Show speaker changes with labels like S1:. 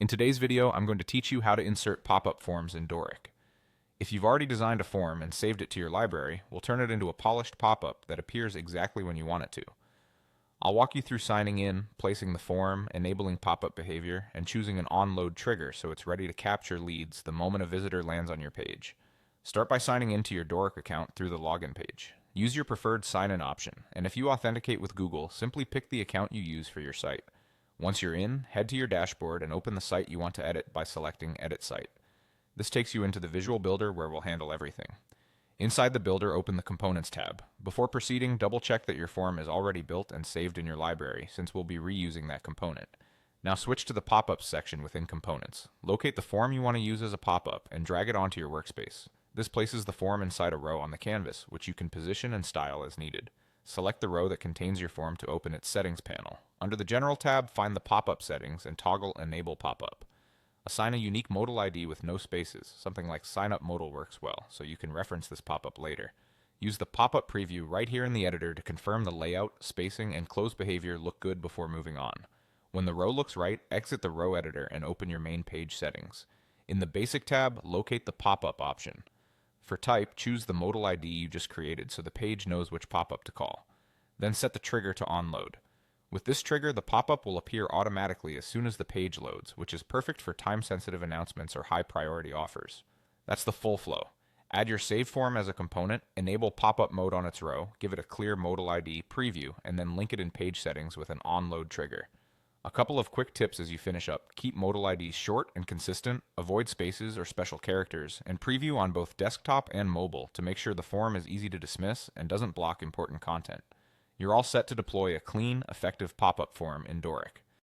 S1: In today's video, I'm going to teach you how to insert pop-up forms in Dorik. If you've already designed a form and saved it to your library, we'll turn it into a polished pop-up that appears exactly when you want it to. I'll walk you through signing in, placing the form, enabling pop-up behavior, and choosing an on-load trigger so it's ready to capture leads the moment a visitor lands on your page. Start by signing into your Dorik account through the login page. Use your preferred sign-in option, and if you authenticate with Google, simply pick the account you use for your site. Once you're in, head to your dashboard and open the site you want to edit by selecting Edit Site. This takes you into the Visual Builder where we'll handle everything. Inside the Builder, open the Components tab. Before proceeding, double-check that your form is already built and saved in your library, since we'll be reusing that component. Now switch to the Pop-Ups section within Components. Locate the form you want to use as a pop-up and drag it onto your workspace. This places the form inside a row on the canvas, which you can position and style as needed. Select the row that contains your form to open its Settings panel. Under the General tab, find the Pop-Up settings and toggle Enable Pop-Up. Assign a unique modal ID with no spaces. Something like Sign Up Modal works well, so you can reference this pop-up later. Use the pop-up preview right here in the editor to confirm the layout, spacing, and close behavior look good before moving on. When the row looks right, exit the row editor and open your main page settings. In the Basic tab, locate the pop-up option. For type, choose the modal ID you just created so the page knows which pop-up to call. Then set the trigger to onload. With this trigger, the pop-up will appear automatically as soon as the page loads, which is perfect for time-sensitive announcements or high-priority offers. That's the full flow. Add your saved form as a component, enable pop-up mode on its row, give it a clear modal ID preview, and then link it in page settings with an onload trigger. A couple of quick tips as you finish up. Keep modal IDs short and consistent, avoid spaces or special characters, and preview on both desktop and mobile to make sure the form is easy to dismiss and doesn't block important content. You're all set to deploy a clean, effective pop-up form in Dorik.